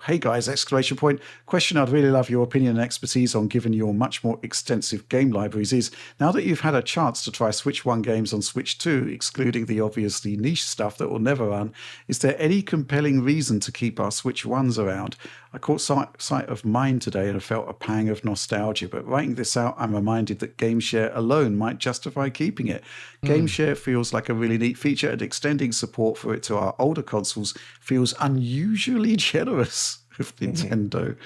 Hey guys, exclamation point. Question I'd really love your opinion and expertise on, given your much more extensive game libraries, is now that you've had a chance to try Switch 1 games on Switch 2, excluding the obviously niche stuff that will never run, is there any compelling reason to keep our Switch 1s around? I caught sight of mine today and I felt a pang of nostalgia, but writing this out, I'm reminded that GameShare alone might justify keeping it. GameShare feels like a really neat feature, and extending support for it to our older consoles feels unusually generous of Nintendo.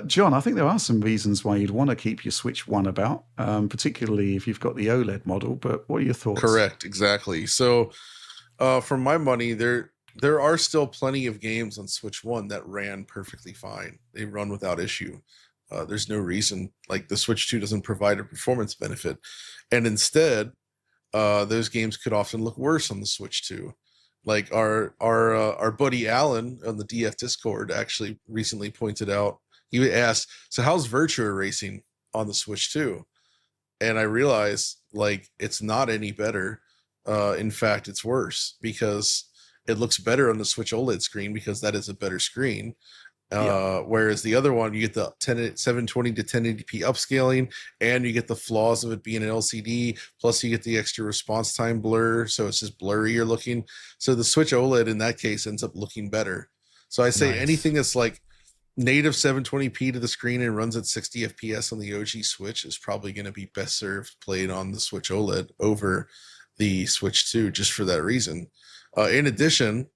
John, I think there are some reasons why you'd want to keep your Switch 1 about, particularly if you've got the OLED model, but what are your thoughts? Correct, exactly. So for my money, there are still plenty of games on Switch 1 that ran perfectly fine. They run without issue. There's no reason, like the Switch 2 doesn't provide a performance benefit. And instead, those games could often look worse on the Switch 2. Like our buddy Alan on the DF Discord actually recently pointed out, he asked, so how's Virtua Racing on the Switch 2? And I realized, like, it's not any better. In fact, it's worse because it looks better on the Switch OLED screen because that is a better screen. Whereas the other one, you get the 720 to 1080p upscaling, and you get the flaws of it being an LCD, plus you get the extra response time blur, so it's just blurrier looking. So the Switch OLED in that case ends up looking better. So I say anything that's like native 720p to the screen and runs at 60 FPS on the OG Switch is probably going to be best served played on the Switch OLED over the Switch 2, just for that reason. In addition,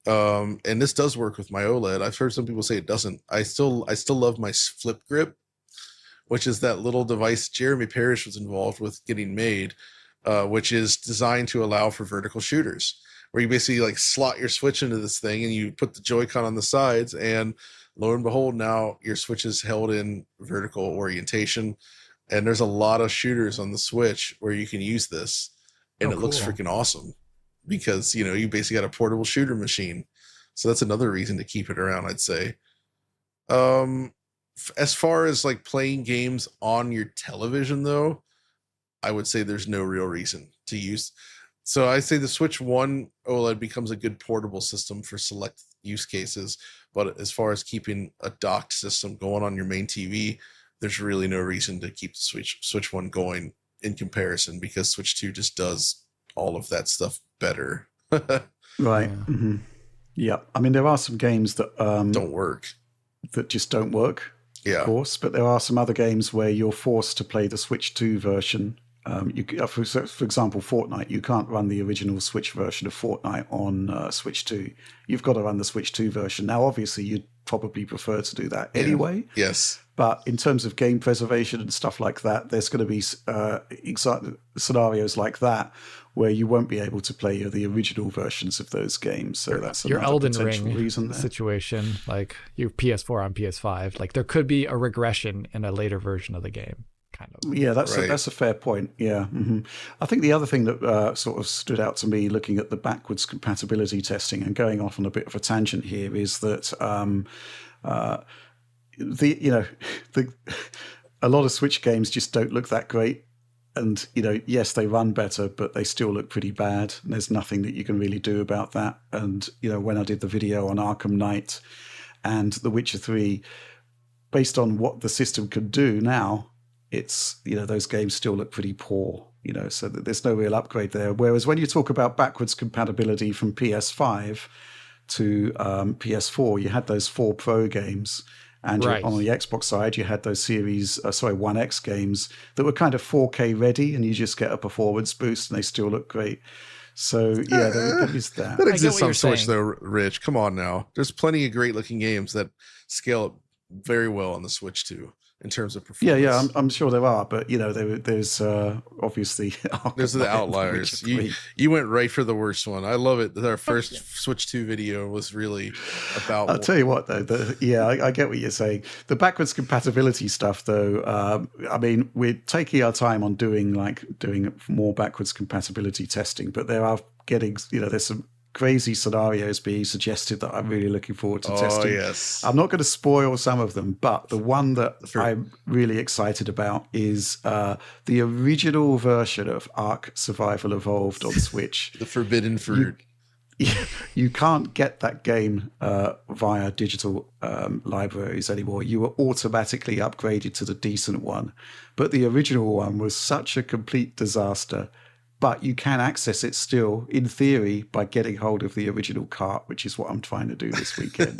and this does work with my OLED. I've heard some people say it doesn't. I still love my flip grip, which is that little device Jeremy Parrish was involved with getting made, which is designed to allow for vertical shooters, where you basically like slot your Switch into this thing and you put the Joy-Con on the sides, and lo and behold, now your Switch is held in vertical orientation. And there's a lot of shooters on the Switch where you can use this, and it looks freaking awesome. Because, you know, you basically got a portable shooter machine. So that's another reason to keep it around, I'd say. As far as like playing games on your television, though, I would say there's no real reason to use. So I say the Switch 1 OLED becomes a good portable system for select use cases. But as far as keeping a docked system going on your main TV, there's really no reason to keep the Switch 1 going in comparison, because Switch 2 just does all of that stuff better. Right. Mm-hmm. Yeah. I mean, there are some games that don't work. That just don't work, yeah, of course. But there are some other games where you're forced to play the Switch 2 version. For example, Fortnite, you can't run the original Switch version of Fortnite on Switch 2. You've got to run the Switch 2 version. Now, obviously, you'd probably prefer to do that anyway. Yes. But in terms of game preservation and stuff like that, there's going to be scenarios like that where you won't be able to play the original versions of those games. So that's your another Elden potential Ring reason there. situation, like your PS4 on PS5. Like there could be a regression in a later version of the game. Kind of. Yeah, that's a fair point. Yeah, I think the other thing that sort of stood out to me looking at the backwards compatibility testing, and going off on a bit of a tangent here, is that a lot of Switch games just don't look that great. And, yes, they run better, but they still look pretty bad. And there's nothing that you can really do about that. And, when I did the video on Arkham Knight and The Witcher 3, based on what the system can do now, it's, those games still look pretty poor, so that there's no real upgrade there. Whereas when you talk about backwards compatibility from PS5 to PS4, you had those 4 Pro games. And on the Xbox side, you had those One X games that were kind of 4K ready, and you just get a performance boost, and they still look great. So, yeah, there is that. That exists on Switch, though, Rich. Come on now. There's plenty of great-looking games that scale up very well on the Switch, too, in terms of performance. Yeah, I'm sure there are, but, there's obviously... Those are the outliers. You went right for the worst one. I love it. Our first Switch 2 video was really about... I'll tell you what, though. I get what you're saying. The backwards compatibility stuff, though, I mean, we're taking our time on doing more backwards compatibility testing, but there are there's some crazy scenarios being suggested that I'm really looking forward to testing. Yes. I'm not going to spoil some of them, but the one that I'm really excited about is the original version of Ark Survival Evolved on Switch. The forbidden fruit. you can't get that game via digital libraries anymore. You were automatically upgraded to the decent one. But the original one was such a complete disaster. But you can access it still, in theory, by getting hold of the original cart, which is what I'm trying to do this weekend.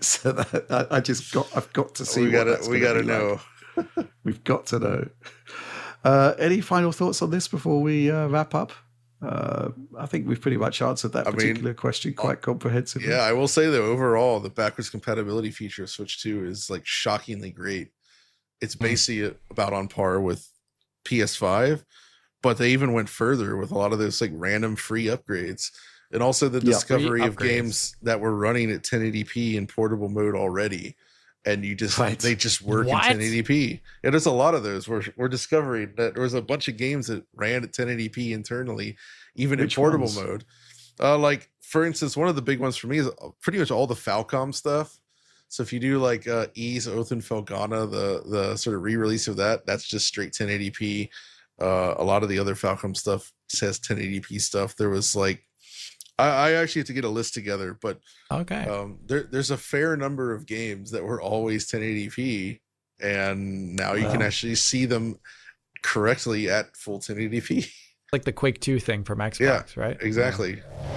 So that, I've got to see. We gotta know. Like. We've got to know. Any final thoughts on this before we wrap up? I think we've pretty much answered that particular question quite comprehensively. Yeah, I will say though, overall, the backwards compatibility feature of Switch 2 is like shockingly great. It's basically about on par with PS5. But they even went further with a lot of those like random free upgrades, and also the discovery of games that were running at 1080p in portable mode already, and they just work in 1080p. And there's a lot of those. We're discovering that there was a bunch of games that ran at 1080p internally, even in portable mode. Like for instance, one of the big ones for me is pretty much all the Falcom stuff. So if you do like Ys, Oath and Felghana, the sort of re-release of that's just straight 1080p. A lot of the other Falcom stuff says 1080p stuff. There was like, I actually have to get a list together, but there's a fair number of games that were always 1080p, and now you can actually see them correctly at full 1080p. Like the Quake 2 thing from Xbox, right? Exactly. Yeah.